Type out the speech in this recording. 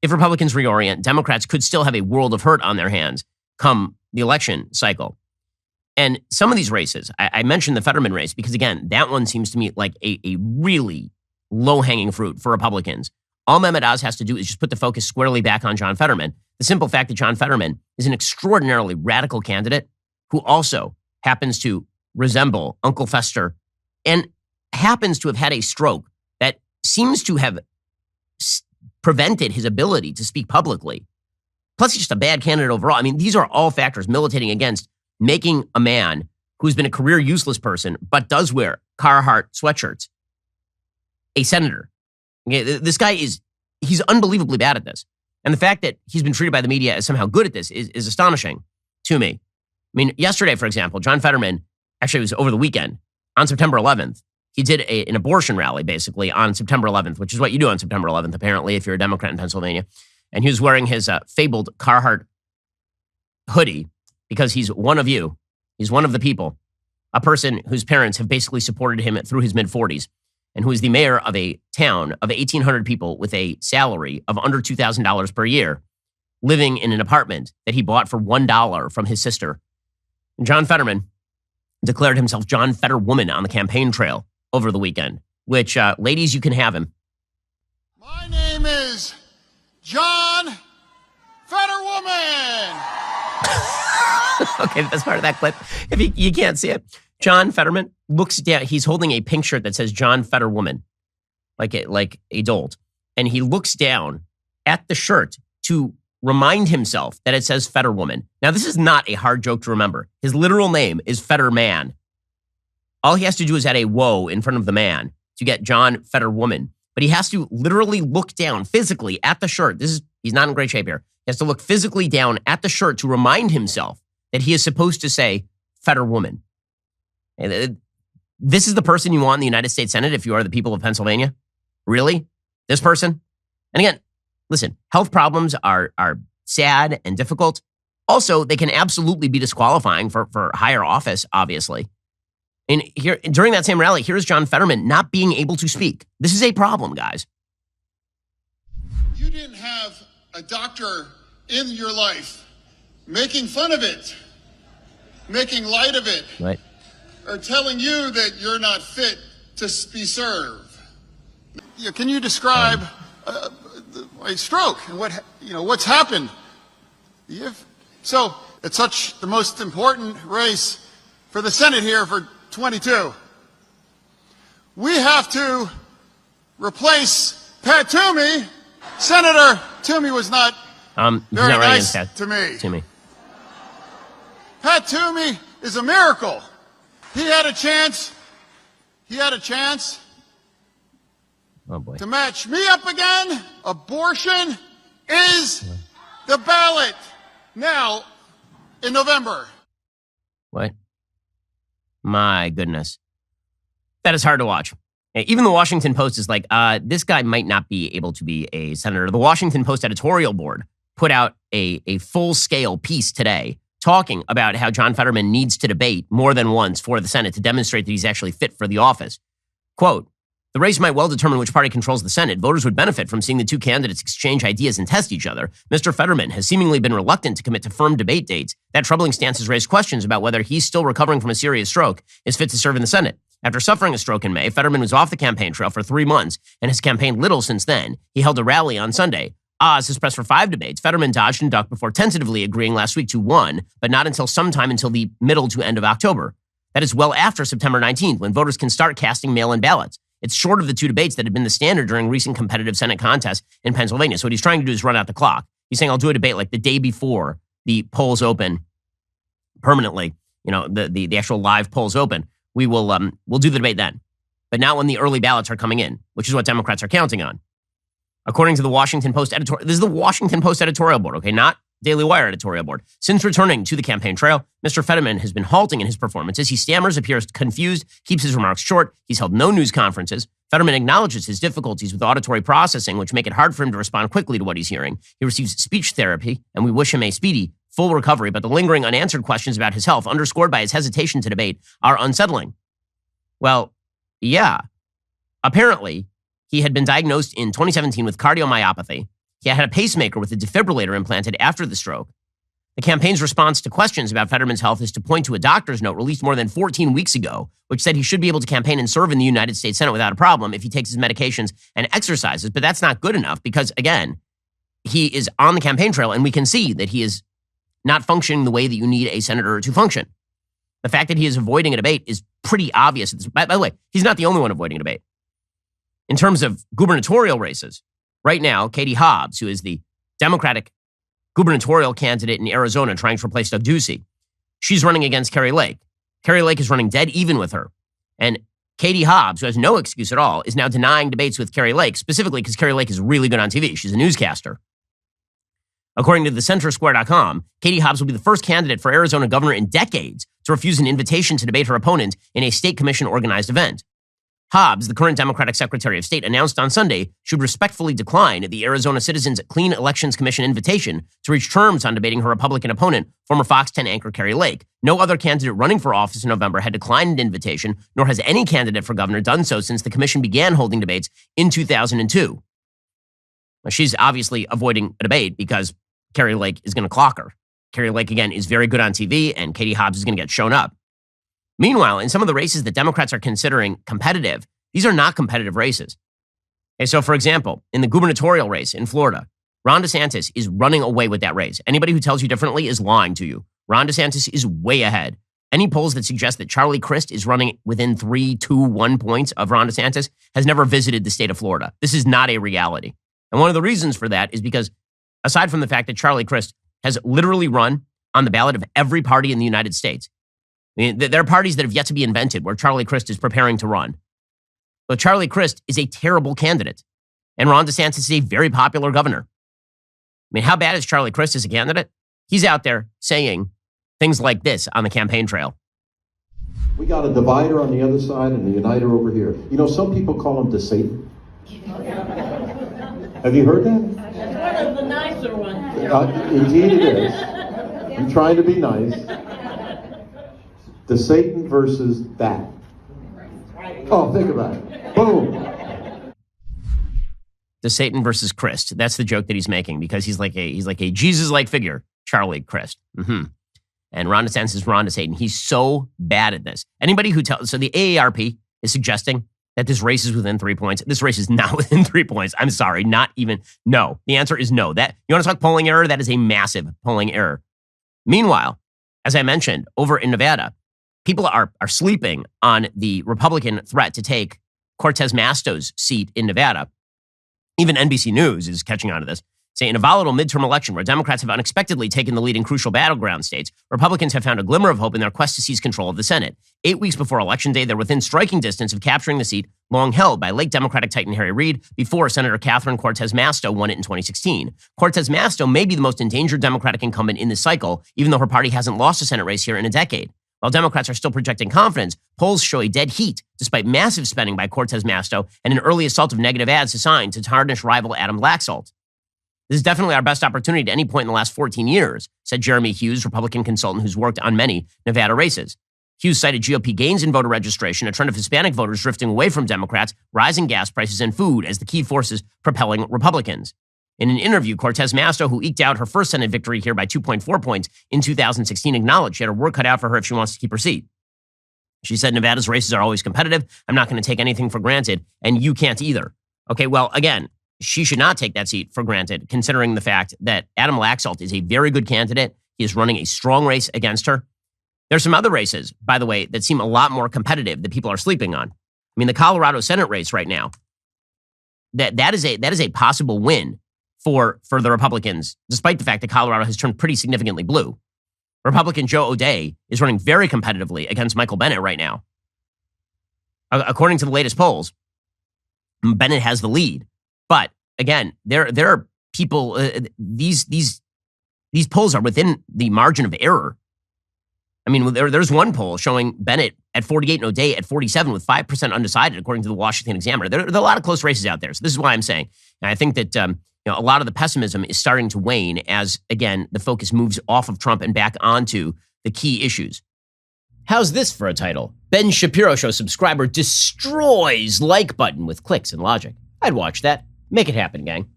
If Republicans reorient, Democrats could still have a world of hurt on their hands come the election cycle. And some of these races, I mentioned the Fetterman race because, again, that one seems to me like a really low-hanging fruit for Republicans. All Mehmet Oz has to do is just put the focus squarely back on John Fetterman. The simple fact that John Fetterman is an extraordinarily radical candidate who also happens to resemble Uncle Fester and happens to have had a stroke that seems to have prevented his ability to speak publicly. Plus, he's just a bad candidate overall. I mean, these are all factors militating against making a man who's been a career useless person but does wear Carhartt sweatshirts a senator. Okay, this guy he's unbelievably bad at this. And the fact that he's been treated by the media as somehow good at this is astonishing to me. I mean, yesterday, for example, John Fetterman, actually it was over the weekend, on September 11th, he did an abortion rally, basically, on September 11th, which is what you do on September 11th, apparently, if you're a Democrat in Pennsylvania. And he was wearing his fabled Carhartt hoodie because he's one of you. He's one of the people, a person whose parents have basically supported him through his mid-40s and who is the mayor of a town of 1,800 people with a salary of under $2,000 per year, living in an apartment that he bought for $1 from his sister. And John Fetterman declared himself John Fetterwoman on the campaign trail over the weekend, which, ladies, you can have him. My name is John Fetterwoman. Okay, that's part of that clip. If you can't see it, John Fetterman looks down. He's holding a pink shirt that says John Fetterwoman, like a dolt. And he looks down at the shirt to remind himself that it says Fetterwoman. Now, this is not a hard joke to remember. His literal name is Fetterman. All he has to do is add a whoa in front of the man to get John Fetterwoman. But he has to literally look down physically at the shirt. He's not in great shape here. He has to look physically down at the shirt to remind himself that he is supposed to say Fetterwoman. This is the person you want in the United States Senate if you are the people of Pennsylvania? Really? This person? And again, listen, health problems are sad and difficult. Also, they can absolutely be disqualifying for higher office, obviously. And here, during that same rally, here's John Fetterman not being able to speak. This is a problem, guys. You didn't have a doctor in your life making fun of it, making light of it, right, or telling you that you're not fit to be served. Can you describe a stroke and what's happened? So it's the most important race for the Senate here for 22. We have to replace Pat Toomey. Senator Toomey was not very nice to me. Pat Toomey is a miracle. He had a chance. Oh boy. To match me up again. Abortion is the ballot now in November. What? My goodness. That is hard to watch. Even the Washington Post is like, this guy might not be able to be a senator. The Washington Post editorial board put out a full-scale piece today talking about how John Fetterman needs to debate more than once for the Senate to demonstrate that he's actually fit for the office. Quote, the race might well determine which party controls the Senate. Voters would benefit from seeing the two candidates exchange ideas and test each other. Mr. Fetterman has seemingly been reluctant to commit to firm debate dates. That troubling stance has raised questions about whether he's still recovering from a serious stroke, is fit to serve in the Senate. After suffering a stroke in May, Fetterman was off the campaign trail for 3 months and has campaigned little since then. He held a rally on Sunday. Oz has pressed for 5 debates. Fetterman dodged and ducked before tentatively agreeing last week to 1, but not until sometime until the middle to end of October. That is well after September 19th, when voters can start casting mail-in ballots. It's short of the 2 debates that had been the standard during recent competitive Senate contests in Pennsylvania. So what he's trying to do is run out the clock. He's saying, I'll do a debate like the day before the polls open permanently, the actual live polls open. We'll do the debate then, but not when the early ballots are coming in, which is what Democrats are counting on. According to the Washington Post editorial, this is the Washington Post editorial board, okay, not Daily Wire editorial board. Since returning to the campaign trail, Mr. Fetterman has been halting in his performances. He stammers, appears confused, keeps his remarks short. He's held no news conferences. Fetterman acknowledges his difficulties with auditory processing, which make it hard for him to respond quickly to what he's hearing. He receives speech therapy, and we wish him a speedy, full recovery, but the lingering unanswered questions about his health, underscored by his hesitation to debate, are unsettling. Well, yeah. Apparently, he had been diagnosed in 2017 with cardiomyopathy. He had a pacemaker with a defibrillator implanted after the stroke. The campaign's response to questions about Fetterman's health is to point to a doctor's note released more than 14 weeks ago, which said he should be able to campaign and serve in the United States Senate without a problem if he takes his medications and exercises. But that's not good enough because, again, he is on the campaign trail, and we can see that he is not functioning the way that you need a senator to function. The fact that he is avoiding a debate is pretty obvious. By the way, he's not the only one avoiding a debate. In terms of gubernatorial races, right now, Katie Hobbs, who is the Democratic gubernatorial candidate in Arizona trying to replace Doug Ducey, she's running against Kari Lake. Kari Lake is running dead even with her. And Katie Hobbs, who has no excuse at all, is now denying debates with Kari Lake, specifically because Kari Lake is really good on TV. She's a newscaster. According to thecentersquare.com, Katie Hobbs will be the first candidate for Arizona governor in decades to refuse an invitation to debate her opponent in a state commission-organized event. Hobbs, the current Democratic Secretary of State, announced on Sunday she would respectfully decline the Arizona Citizens Clean Elections Commission invitation to reach terms on debating her Republican opponent, former Fox 10 anchor Kari Lake. No other candidate running for office in November had declined an invitation, nor has any candidate for governor done so since the commission began holding debates in 2002. Now, she's obviously avoiding a debate because Kari Lake is going to clock her. Kari Lake, again, is very good on TV, and Katie Hobbs is going to get shown up. Meanwhile, in some of the races that Democrats are considering competitive, these are not competitive races. Okay, so, for example, in the gubernatorial race in Florida, Ron DeSantis is running away with that race. Anybody who tells you differently is lying to you. Ron DeSantis is way ahead. Any polls that suggest that Charlie Crist is running within 3, 2, 1 points of Ron DeSantis has never visited the state of Florida. This is not a reality. And one of the reasons for that is because, aside from the fact that Charlie Crist has literally run on the ballot of every party in the United States, I mean, there are parties that have yet to be invented where Charlie Crist is preparing to run. But Charlie Crist is a terrible candidate, and Ron DeSantis is a very popular governor. I mean, how bad is Charlie Crist as a candidate? He's out there saying things like this on the campaign trail. We got a divider on the other side and a uniter over here. You know, some people call him the Satan. Have you heard that? That's one of the nicer ones. Indeed it is. I'm trying to be nice. The Satan versus that. Oh, think about it. Boom. The Satan versus Crist. That's the joke that he's making because he's like a Jesus-like figure, Charlie Crist. And Ron DeSantis is Ron DeSatan. He's so bad at this. Anybody who tells, so the AARP is suggesting that this race is within 3 points. This race is not within 3 points. I'm sorry, not even. No. The answer is no. That you want to talk polling error? That is a massive polling error. Meanwhile, as I mentioned, over in Nevada, people are sleeping on the Republican threat to take Cortez Masto's seat in Nevada. Even NBC News is catching on to this. Say, in a volatile midterm election where Democrats have unexpectedly taken the lead in crucial battleground states, Republicans have found a glimmer of hope in their quest to seize control of the Senate. 8 weeks before Election Day, they're within striking distance of capturing the seat long held by late Democratic titan Harry Reid before Senator Catherine Cortez Masto won it in 2016. Cortez Masto may be the most endangered Democratic incumbent in this cycle, even though her party hasn't lost a Senate race here in a decade. While Democrats are still projecting confidence, polls show a dead heat despite massive spending by Cortez Masto and an early assault of negative ads designed to tarnish rival Adam Laxalt. This is definitely our best opportunity at any point in the last 14 years, said Jeremy Hughes, Republican consultant who's worked on many Nevada races. Hughes cited GOP gains in voter registration, a trend of Hispanic voters drifting away from Democrats, rising gas prices, and food as the key forces propelling Republicans. In an interview, Cortez Masto, who eked out her first Senate victory here by 2.4 points in 2016, acknowledged she had her work cut out for her if she wants to keep her seat. She said, Nevada's races are always competitive. I'm not going to take anything for granted, and you can't either. Okay, well, again, she should not take that seat for granted, considering the fact that Adam Laxalt is a very good candidate. He is running a strong race against her. There's some other races, by the way, that seem a lot more competitive that people are sleeping on. I mean, the Colorado Senate race right now, that is a possible win for the Republicans, despite the fact that Colorado has turned pretty significantly blue. Republican Joe O'Dea is running very competitively against Michael Bennet right now. According to the latest polls, Bennet has the lead. But again, there are people, these polls are within the margin of error. I mean, there's one poll showing Bennet at 48 and O'Dea at 47 with 5% undecided, according to the Washington Examiner. There are a lot of close races out there. So this is why I'm saying, and I think that a lot of the pessimism is starting to wane as, again, the focus moves off of Trump and back onto the key issues. How's this for a title? Ben Shapiro Show subscriber destroys like button with clicks and logic. I'd watch that. Make it happen, gang.